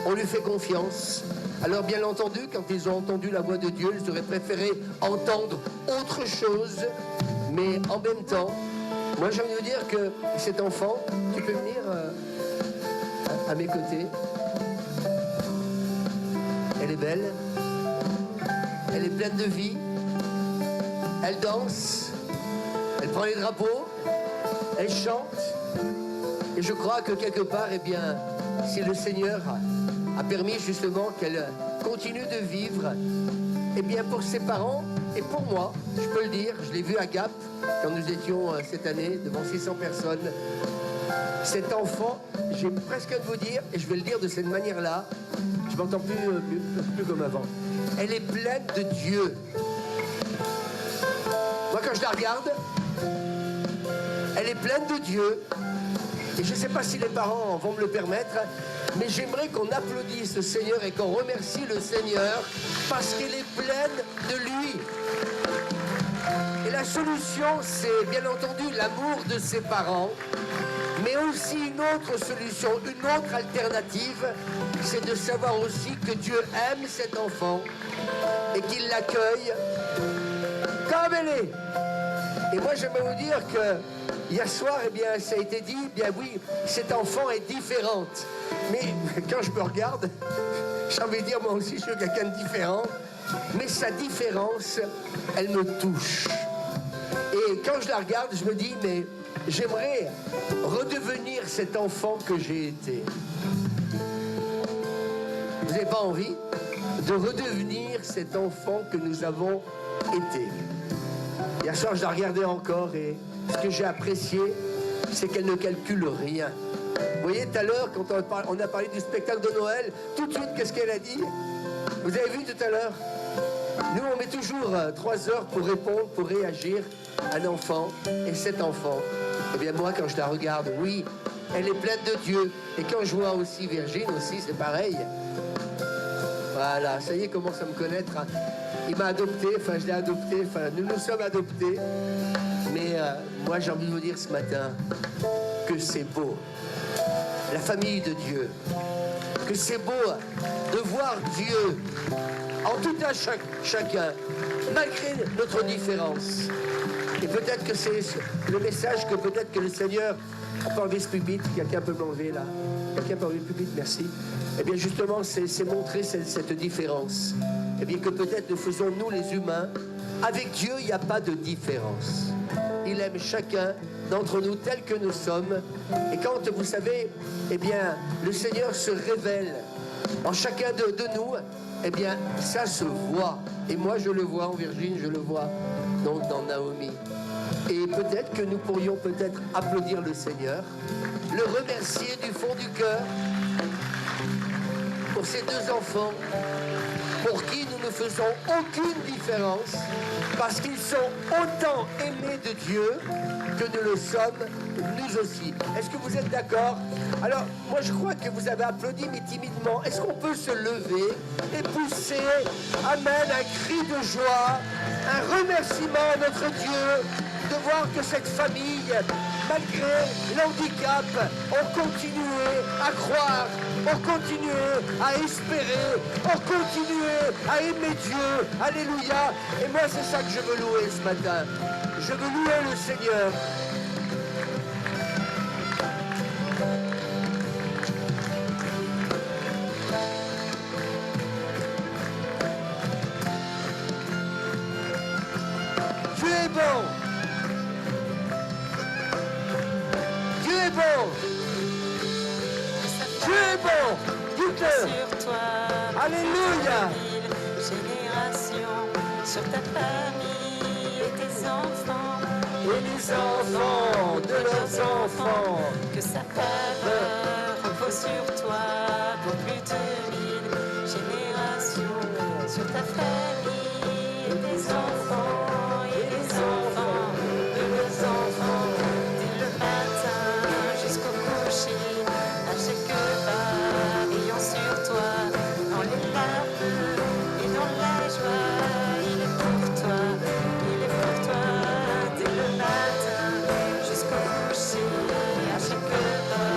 on lui fait confiance. Alors bien entendu, quand ils ont entendu la voix de Dieu, ils auraient préféré entendre autre chose, mais en même temps, moi j'ai envie de dire que cet enfant, tu peux venir à mes côtés. Elle est belle, elle est pleine de vie, elle danse, elle prend les drapeaux, elle chante, et je crois que quelque part, eh bien, si le Seigneur a permis justement qu'elle continue de vivre, eh bien pour ses parents et pour moi, je peux le dire, je l'ai vu à Gap quand nous étions cette année devant 600 personnes. Cet enfant, j'ai presque à vous dire, et je vais le dire de cette manière-là, je m'entends plus comme avant. Elle est pleine de Dieu. Moi, quand je la regarde, elle est pleine de Dieu. Et je ne sais pas si les parents vont me le permettre, mais j'aimerais qu'on applaudisse le Seigneur et qu'on remercie le Seigneur parce qu'elle est pleine de lui. Et la solution, c'est bien entendu l'amour de ses parents. aussi une autre solution, une autre alternative, c'est de savoir aussi que Dieu aime cet enfant et qu'il l'accueille comme elle est. Et moi, j'aimerais vous dire que hier soir, eh bien, ça a été dit, eh bien oui, cet enfant est différente. Mais quand je me regarde, j'ai envie de dire, moi aussi, je suis quelqu'un de différent. Mais sa différence, elle me touche. Et quand je la regarde, je me dis, mais j'aimerais redevenir cet enfant que j'ai été. Vous n'avez pas envie de redevenir cet enfant que nous avons été? Hier soir, je la regardais encore et ce que j'ai apprécié, c'est qu'elle ne calcule rien. Vous voyez, tout à l'heure, quand on a parlé du spectacle de Noël, tout de suite, qu'est-ce qu'elle a dit? Vous avez vu tout à l'heure? Nous, on met toujours 3 heures pour répondre, pour réagir à un enfant. Et cet enfant, eh bien moi, quand je la regarde, oui, elle est pleine de Dieu. Et quand je vois aussi Virgile aussi, c'est pareil. Voilà, ça y est, commence à me connaître. Il m'a adopté, enfin je l'ai adopté, enfin nous nous sommes adoptés. Mais moi j'ai envie de vous dire ce matin que c'est beau, la famille de Dieu, que c'est beau de voir Dieu en tout un chacun, malgré notre différence. Et peut-être que c'est le message que peut-être que le Seigneur, on peut enlever ce pupitre, quelqu'un peut m'enlever là, quelqu'un peut enlever le pupitre, merci. Eh bien justement c'est montrer cette différence. Eh bien que peut-être nous faisons nous les humains, avec Dieu il n'y a pas de différence. Il aime chacun d'entre nous tel que nous sommes. Et quand vous savez, eh bien le Seigneur se révèle en chacun de nous, eh bien ça se voit. Et moi je le vois en Virginie, je le vois donc dans Naomi. Et peut-être que nous pourrions peut-être applaudir le Seigneur, le remercier du fond du cœur pour ces 2 enfants pour qui nous ne faisons aucune différence parce qu'ils sont autant aimés de Dieu que nous le sommes nous aussi. Est-ce que vous êtes d'accord? Alors, moi je crois que vous avez applaudi, mais timidement. Est-ce qu'on peut se lever et pousser, amen, un cri de joie, un remerciement à notre Dieu de voir que cette famille, malgré l'handicap, ont continué à croire, ont continué à espérer, ont continué à aimer Dieu. Alléluia. Et moi, c'est ça que je veux louer ce matin. Je veux louer le Seigneur. Dieu est bon. Dieu est bon. Dieu est bon. Dites-le. Sur toi, Alléluia. génération, sur ta famille et tes enfants, Et les enfants de leurs enfants. que sa faveur repose sur toi pour plus de 1000 générations, sur ta famille et tes enfants et les enfants de leurs enfants, dès le matin jusqu'au coucher, à chaque pas brillant sur toi, dans les larmes et dans la joie, il est pour toi, dès le matin jusqu'au coucher, à chaque pas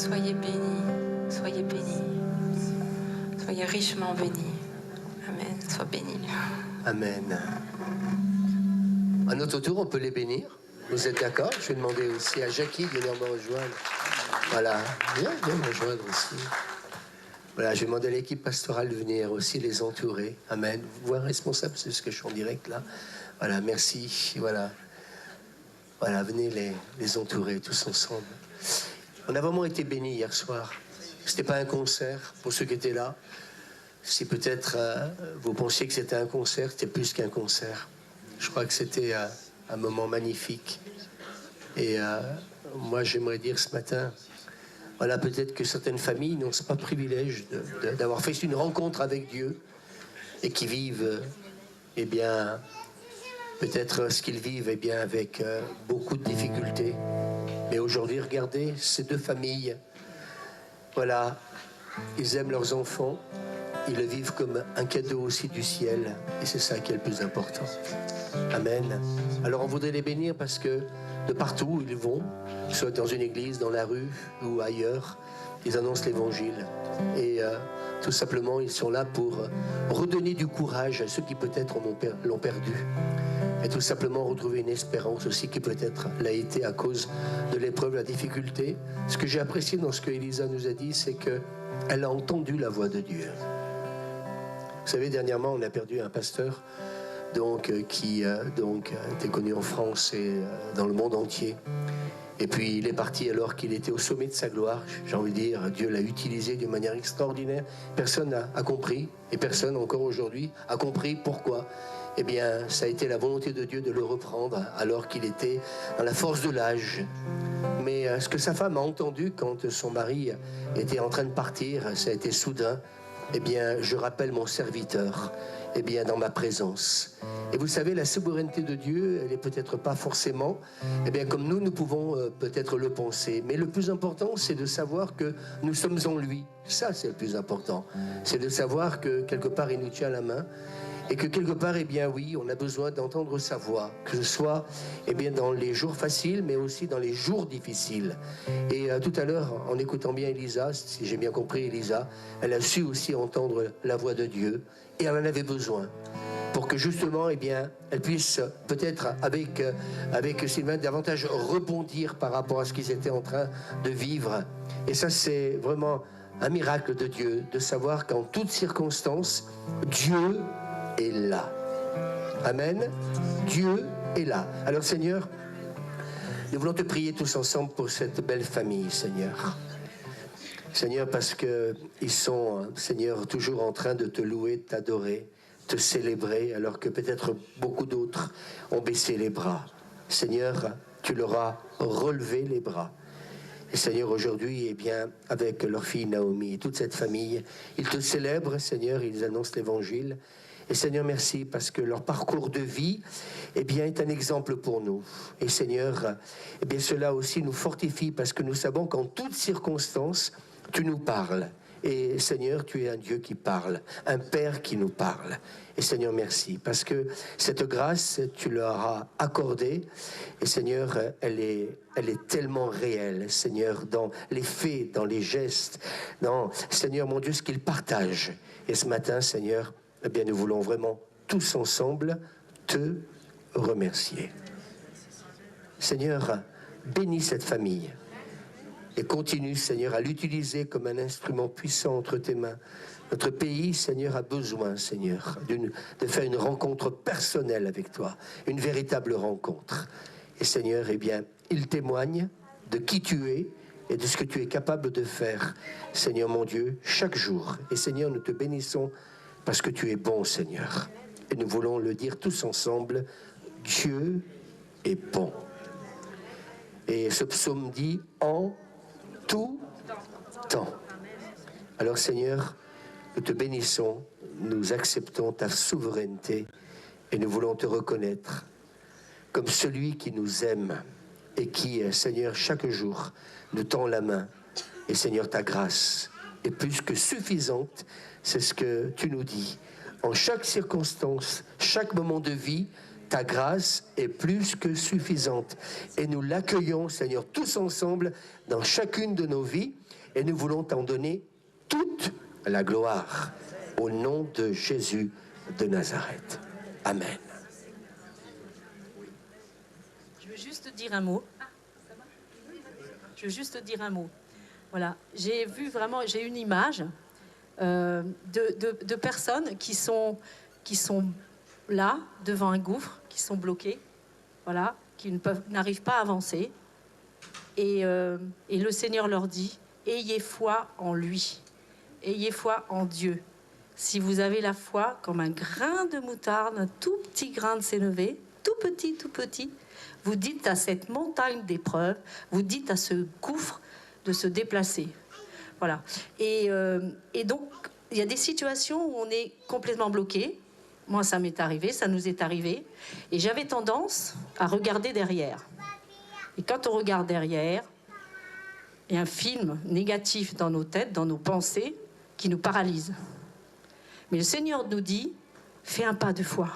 Soyez bénis, soyez bénis, soyez richement bénis. Amen, sois béni. Amen. À notre tour, on peut les bénir. Vous êtes d'accord? Je vais demander aussi à Jackie de venir me rejoindre. Voilà, viens me rejoindre aussi. Voilà, je vais demander à l'équipe pastorale de venir aussi les entourer. Amen. Vous voyez, responsable, c'est ce que je suis en direct là. Voilà, merci. Voilà, voilà, venez les entourer tous ensemble. On a vraiment été bénis hier soir. C'était pas un concert pour ceux qui étaient là. Si peut-être vous pensiez que c'était un concert, c'était plus qu'un concert. Je crois que c'était un moment magnifique. Et moi, j'aimerais dire ce matin, voilà, peut-être que certaines familles n'ont pas le privilège d'avoir fait une rencontre avec Dieu et qui vivent, eh bien, peut-être ce qu'ils vivent, eh bien, avec beaucoup de difficultés. Mais aujourd'hui, regardez, ces deux familles, voilà, ils aiment leurs enfants, ils le vivent comme un cadeau aussi du ciel, et c'est ça qui est le plus important. Amen. Alors on voudrait les bénir parce que de partout où ils vont, soit dans une église, dans la rue ou ailleurs, ils annoncent l'évangile. Et tout simplement, ils sont là pour redonner du courage à ceux qui peut-être l'ont perdu. Et tout simplement retrouver une espérance aussi qui peut-être l'a été à cause de l'épreuve, la difficulté. Ce que j'ai apprécié dans ce que Elisa nous a dit, c'est qu'elle a entendu la voix de Dieu. Vous savez, dernièrement, on a perdu un pasteur qui était connu en France et dans le monde entier. Et puis il est parti alors qu'il était au sommet de sa gloire. J'ai envie de dire, Dieu l'a utilisé d'une manière extraordinaire. Personne n'a compris, et personne encore aujourd'hui a compris pourquoi. Eh bien, ça a été la volonté de Dieu de le reprendre alors qu'il était dans la force de l'âge. Mais ce que sa femme a entendu quand son mari était en train de partir, ça a été soudain. Eh bien, je rappelle mon serviteur, eh bien, dans ma présence. Et vous savez, la souveraineté de Dieu, elle est peut-être pas forcément, eh bien, comme nous pouvons peut-être le penser. Mais le plus important, c'est de savoir que nous sommes en lui. Ça, c'est le plus important. C'est de savoir que quelque part, il nous tient la main. Et que quelque part, eh bien oui, on a besoin d'entendre sa voix, que ce soit eh bien, dans les jours faciles, mais aussi dans les jours difficiles. Et tout à l'heure, en écoutant bien Elisa, si j'ai bien compris Elisa, elle a su aussi entendre la voix de Dieu, et elle en avait besoin, pour que justement, eh bien, elle puisse peut-être avec Sylvain davantage rebondir par rapport à ce qu'ils étaient en train de vivre. Et ça, c'est vraiment un miracle de Dieu, de savoir qu'en toutes circonstances, Dieu est là. Amen. Dieu est là. Alors Seigneur, nous voulons te prier tous ensemble pour cette belle famille, Seigneur. Seigneur, parce qu'ils sont, Seigneur, toujours en train de te louer, de t'adorer, te célébrer, alors que peut-être beaucoup d'autres ont baissé les bras. Seigneur, tu leur as relevé les bras. Et Seigneur, aujourd'hui, eh bien, avec leur fille Naomi et toute cette famille, ils te célèbrent, Seigneur, ils annoncent l'évangile. Et Seigneur, merci parce que leur parcours de vie, eh bien, est un exemple pour nous. Et Seigneur, eh bien, cela aussi nous fortifie parce que nous savons qu'en toutes circonstances, tu nous parles. Et Seigneur, tu es un Dieu qui parle, un Père qui nous parle. Et Seigneur, merci, parce que cette grâce, tu leur as accordée. Et Seigneur, elle est tellement réelle, Seigneur, dans les faits, dans les gestes, dans, Seigneur, mon Dieu, ce qu'ils partagent. Et ce matin, Seigneur, eh bien, nous voulons vraiment tous ensemble te remercier. Seigneur, bénis cette famille. Et continue, Seigneur, à l'utiliser comme un instrument puissant entre tes mains. Notre pays, Seigneur, a besoin, Seigneur, de faire une rencontre personnelle avec toi, une véritable rencontre. Et Seigneur, eh bien, il témoigne de qui tu es et de ce que tu es capable de faire, Seigneur mon Dieu, chaque jour. Et Seigneur, nous te bénissons parce que tu es bon, Seigneur. Et nous voulons le dire tous ensemble, Dieu est bon. Et ce psaume dit en tout temps. Alors Seigneur, nous te bénissons, nous acceptons ta souveraineté et nous voulons te reconnaître comme celui qui nous aime et qui, Seigneur, chaque jour nous tend la main. Et Seigneur, ta grâce est plus que suffisante, c'est ce que tu nous dis. En chaque circonstance, chaque moment de vie, ta grâce est plus que suffisante. Et nous l'accueillons, Seigneur, tous ensemble, dans chacune de nos vies. et nous voulons t'en donner toute la gloire. Au nom de Jésus de Nazareth. Amen. Je veux juste dire un mot. Je veux juste dire un mot. Voilà, j'ai une image de personnes qui sont là, devant un gouffre, qui sont bloquées, voilà, qui n'arrivent pas à avancer. Et le Seigneur leur dit, ayez foi en lui, ayez foi en Dieu. Si vous avez la foi comme un grain de moutarde, un tout petit grain de sénévé, tout petit, vous dites à cette montagne d'épreuves, vous dites à ce gouffre de se déplacer. Voilà. Et donc, il y a des situations où on est complètement bloqué. Moi, ça m'est arrivé, ça nous est arrivé. Et j'avais tendance à regarder derrière. Et quand on regarde derrière, il y a un film négatif dans nos têtes, dans nos pensées, qui nous paralyse. Mais le Seigneur nous dit, fais un pas de foi.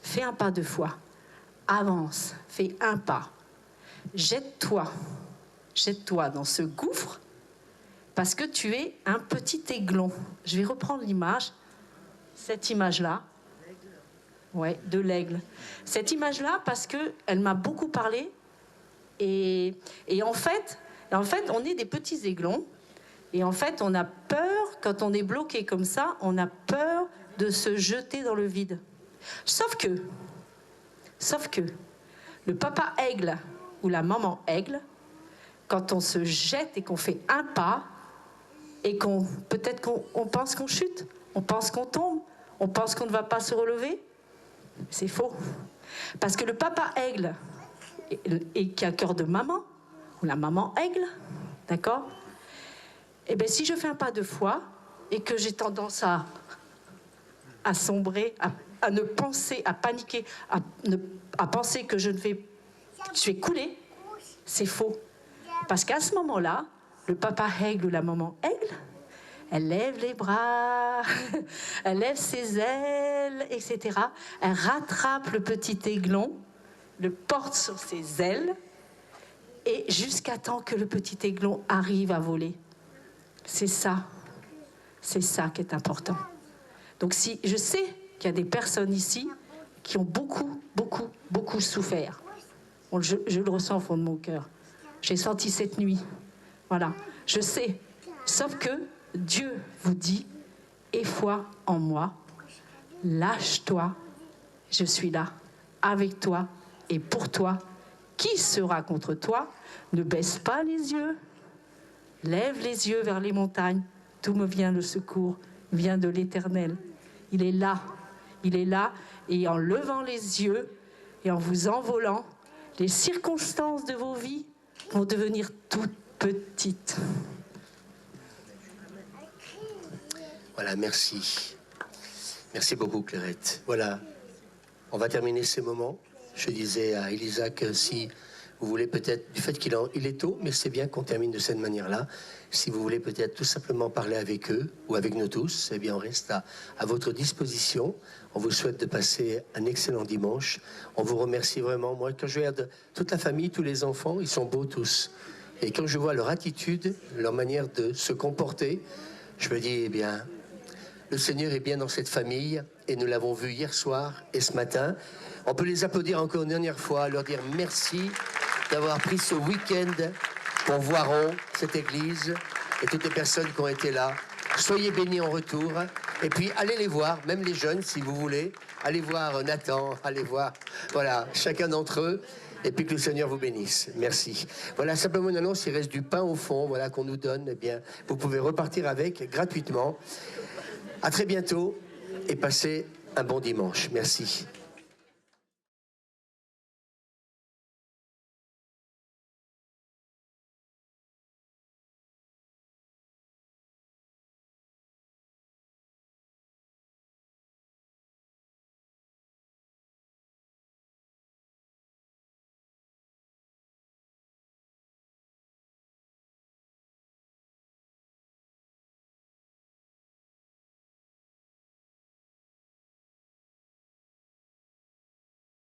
Fais un pas de foi. Avance, fais un pas. Jette-toi dans ce gouffre, parce que tu es un petit aiglon. Je vais reprendre l'image, cette image-là, ouais, de l'aigle. Cette image-là, parce qu'elle m'a beaucoup parlé, et en fait, on est des petits aiglons, et en fait, on a peur, quand on est bloqué comme ça, on a peur de se jeter dans le vide. Sauf que, le papa aigle ou la maman aigle, quand on se jette et qu'on fait un pas, et peut-être qu'on pense qu'on chute, on pense qu'on tombe, on pense qu'on ne va pas se relever, c'est faux. Parce que le papa aigle, et qui a cœur de maman, ou la maman aigle, d'accord ? Eh bien, si je fais un pas de foi, et que j'ai tendance à sombrer, à ne penser, à paniquer, à penser que je vais couler, c'est faux. Parce qu'à ce moment-là, le papa aigle ou la maman aigle, elle lève les bras, elle lève ses ailes, etc. Elle rattrape le petit aiglon, le porte sur ses ailes, et jusqu'à temps que le petit aiglon arrive à voler. C'est ça qui est important. Donc si je sais qu'il y a des personnes ici qui ont beaucoup souffert. Je le ressens au fond de mon cœur. J'ai senti cette nuit. Voilà, je sais. Sauf que Dieu vous dit, aie foi en moi, lâche-toi, je suis là, avec toi et pour toi. Qui sera contre toi? Ne baisse pas les yeux. Lève les yeux vers les montagnes. D'où me vient le secours? Vient de l'Éternel. Il est là. Et en levant les yeux et en vous envolant, les circonstances de vos vies vont devenir toutes petites. Voilà, merci. Merci beaucoup, Clairette. Voilà, on va terminer ces moments. Je disais à Elisa que si vous voulez peut-être, du fait qu'il est tôt, mais c'est bien qu'on termine de cette manière-là. Si vous voulez peut-être tout simplement parler avec eux ou avec nous tous, eh bien on reste à votre disposition. On vous souhaite de passer un excellent dimanche. On vous remercie vraiment. Moi, quand je regarde toute la famille, tous les enfants, ils sont beaux tous. Et quand je vois leur attitude, leur manière de se comporter, je me dis, eh bien, le Seigneur est bien dans cette famille et nous l'avons vu hier soir et ce matin. On peut les applaudir encore une dernière fois, leur dire merci d'avoir pris ce week-end pour Voiron, cette église et toutes les personnes qui ont été là. Soyez bénis en retour. Et puis, allez les voir, même les jeunes, si vous voulez. Allez voir Nathan, allez voir, voilà, chacun d'entre eux. Et puis que le Seigneur vous bénisse. Merci. Voilà, simplement une annonce, il reste du pain au fond, voilà, qu'on nous donne. Eh bien, vous pouvez repartir avec gratuitement. À très bientôt et passez un bon dimanche. Merci.